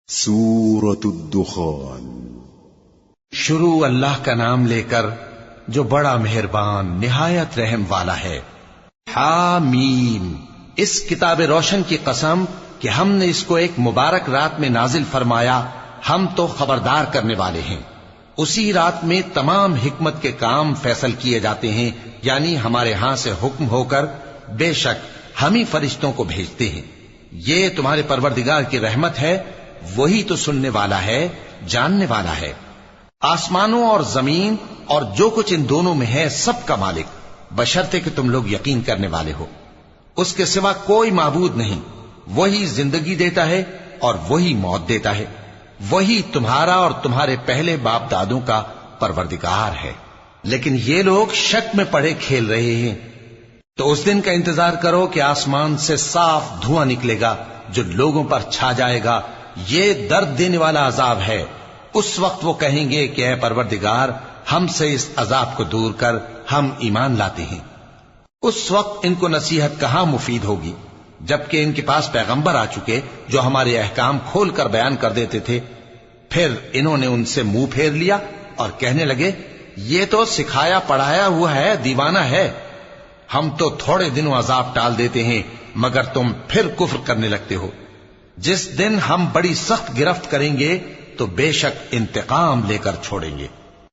سورۃ الدخان۔ شروع اللہ کا نام لے کر جو بڑا مہربان نہایت رحم والا ہے۔ حامیم، اس کتاب روشن کی قسم کہ ہم نے اس کو ایک مبارک رات میں نازل فرمایا، ہم تو خبردار کرنے والے ہیں۔ اسی رات میں تمام حکمت کے کام فیصل کیے جاتے ہیں، یعنی ہمارے ہاں سے حکم ہو کر بے شک ہم ہی فرشتوں کو بھیجتے ہیں۔ یہ تمہارے پروردگار کی رحمت ہے، وہی تو سننے والا ہے، جاننے والا ہے۔ آسمانوں اور زمین اور جو کچھ ان دونوں میں ہے سب کا مالک، بشرطے کہ تم لوگ یقین کرنے والے ہو۔ اس کے سوا کوئی معبود نہیں، وہی زندگی دیتا ہے اور وہی موت دیتا ہے، وہی تمہارا اور تمہارے پہلے باپ دادوں کا پروردگار ہے۔ لیکن یہ لوگ شک میں پڑے کھیل رہے ہیں۔ تو اس دن کا انتظار کرو کہ آسمان سے صاف دھواں نکلے گا جو لوگوں پر چھا جائے گا، یہ درد دینے والا عذاب ہے۔ اس وقت وہ کہیں گے کہ اے پروردگار، ہم سے اس عذاب کو دور کر، ہم ایمان لاتے ہیں۔ اس وقت ان کو نصیحت کہاں مفید ہوگی، جبکہ ان کے پاس پیغمبر آ چکے جو ہمارے احکام کھول کر بیان کر دیتے تھے۔ پھر انہوں نے ان سے منہ پھیر لیا اور کہنے لگے، یہ تو سکھایا پڑھایا ہوا ہے، دیوانہ ہے۔ ہم تو تھوڑے دنوں عذاب ٹال دیتے ہیں مگر تم پھر کفر کرنے لگتے ہو۔ جس دن ہم بڑی سخت گرفت کریں گے تو بے شک انتقام لے کر چھوڑیں گے۔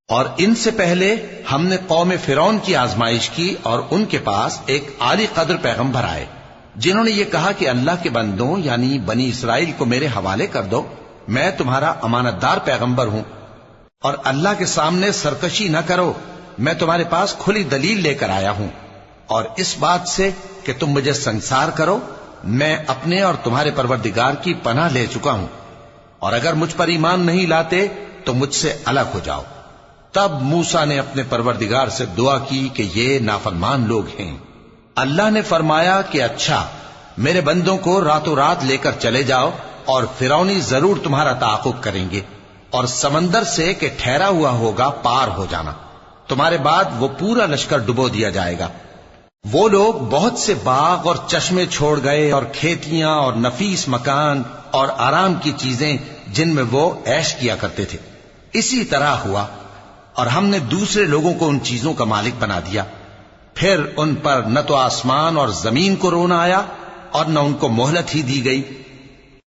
اور ان سے پہلے ہم نے قوم فرعون کی آزمائش کی، اور ان کے پاس ایک عالی قدر پیغمبر آئے جنہوں نے یہ کہا کہ اللہ کے بندوں یعنی بنی اسرائیل کو میرے حوالے کر دو، میں تمہارا امانت دار پیغمبر ہوں، اور اللہ کے سامنے سرکشی نہ کرو، میں تمہارے پاس کھلی دلیل لے کر آیا ہوں۔ اور اس بات سے کہ تم مجھے سنسار کرو، میں اپنے اور تمہارے پروردگار کی پناہ لے چکا ہوں، اور اگر مجھ پر ایمان نہیں لاتے تو مجھ سے الگ ہو جاؤ۔ تب موسیٰ نے اپنے پروردگار سے دعا کی کہ یہ نافرمان لوگ ہیں۔ اللہ نے فرمایا کہ اچھا، میرے بندوں کو راتوں رات لے کر چلے جاؤ، اور فرعونی ضرور تمہارا تعاقب کریں گے، اور سمندر سے کہ ٹھہرا ہوا ہوگا پار ہو جانا، تمہارے بعد وہ پورا لشکر ڈبو دیا جائے گا۔ وہ لوگ بہت سے باغ اور چشمے چھوڑ گئے، اور کھیتیاں اور نفیس مکان اور آرام کی چیزیں جن میں وہ عیش کیا کرتے تھے۔ اسی طرح ہوا، اور ہم نے دوسرے لوگوں کو ان چیزوں کا مالک بنا دیا۔ پھر ان پر نہ تو آسمان اور زمین کو رونا آیا اور نہ ان کو مہلت ہی دی گئی۔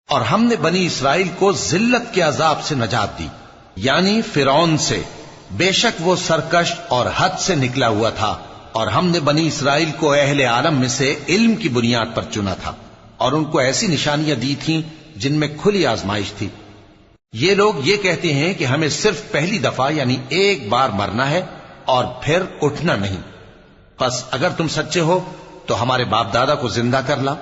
اور ہم نے بنی اسرائیل کو ذلت کے عذاب سے نجات دی، یعنی فرعون سے، بے شک وہ سرکش اور حد سے نکلا ہوا تھا۔ اور ہم نے بنی اسرائیل کو اہل عالم میں سے علم کی بنیاد پر چنا تھا، اور ان کو ایسی نشانیاں دی تھیں جن میں کھلی آزمائش تھی۔ یہ لوگ یہ کہتے ہیں کہ ہمیں صرف پہلی دفعہ یعنی ایک بار مرنا ہے اور پھر اٹھنا نہیں۔ پس اگر تم سچے ہو تو ہمارے باپ دادا کو زندہ کر لا۔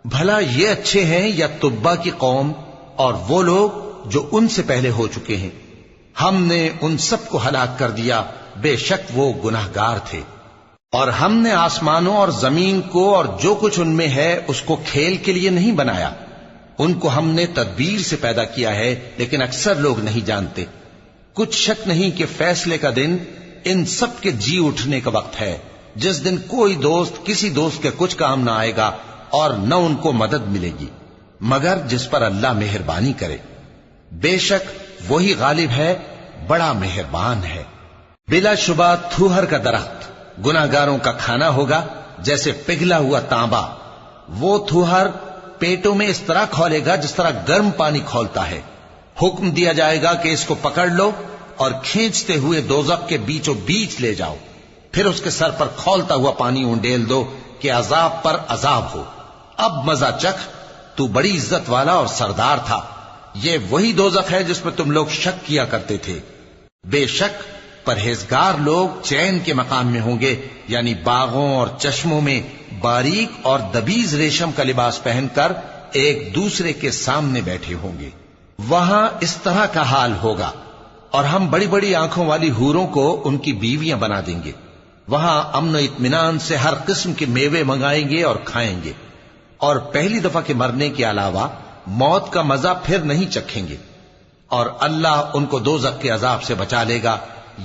بھلا یہ اچھے ہیں یا تبا کی قوم اور وہ لوگ جو ان سے پہلے ہو چکے ہیں؟ ہم نے ان سب کو ہلاک کر دیا، بے شک وہ گناہگار تھے۔ اور ہم نے آسمانوں اور زمین کو اور جو کچھ ان میں ہے اس کو کھیل کے لیے نہیں بنایا، ان کو ہم نے تدبیر سے پیدا کیا ہے، لیکن اکثر لوگ نہیں جانتے۔ کچھ شک نہیں کہ فیصلے کا دن ان سب کے جی اٹھنے کا وقت ہے، جس دن کوئی دوست کسی دوست کے کچھ کام نہ آئے گا اور نہ ان کو مدد ملے گی، مگر جس پر اللہ مہربانی کرے۔ بے شک وہی غالب ہے، بڑا مہربان ہے۔ بلا شبہ تھوہر کا درخت گناہگاروں کا کھانا ہوگا، جیسے پگھلا ہوا تانبا۔ وہ تھوہر پیٹوں میں اس طرح کھولے گا جس طرح گرم پانی کھولتا ہے۔ حکم دیا جائے گا کہ اس کو پکڑ لو اور کھینچتے ہوئے دوزخ کے بیچوں بیچ لے جاؤ، پھر اس کے سر پر کھولتا ہوا پانی اونڈیل دو کہ عذاب پر عذاب ہو۔ اب مزہ چکھ، تو بڑی عزت والا اور سردار تھا۔ یہ وہی دوزخ ہے جس میں تم لوگ شک کیا کرتے تھے۔ بے شک پرہیزگار لوگ چین کے مقام میں ہوں گے، یعنی باغوں اور چشموں میں باریک اور دبیز ریشم کا لباس پہن کر ایک دوسرے کے سامنے بیٹھے ہوں گے۔ وہاں اس طرح کا حال ہوگا، اور ہم بڑی بڑی آنکھوں والی حوروں کو ان کی بیویاں بنا دیں گے۔ وہاں امن و اطمینان سے ہر قسم کے میوے منگائیں گے اور کھائیں گے، اور پہلی دفعہ کے مرنے کے علاوہ موت کا مزہ پھر نہیں چکھیں گے، اور اللہ ان کو دوزخ کے عذاب سے بچا لے گا۔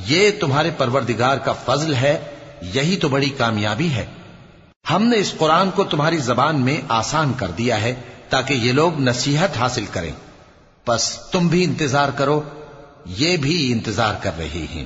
یہ تمہارے پروردگار کا فضل ہے، یہی تو بڑی کامیابی ہے۔ ہم نے اس قرآن کو تمہاری زبان میں آسان کر دیا ہے تاکہ یہ لوگ نصیحت حاصل کریں۔ بس تم بھی انتظار کرو، یہ بھی انتظار کر رہی ہیں۔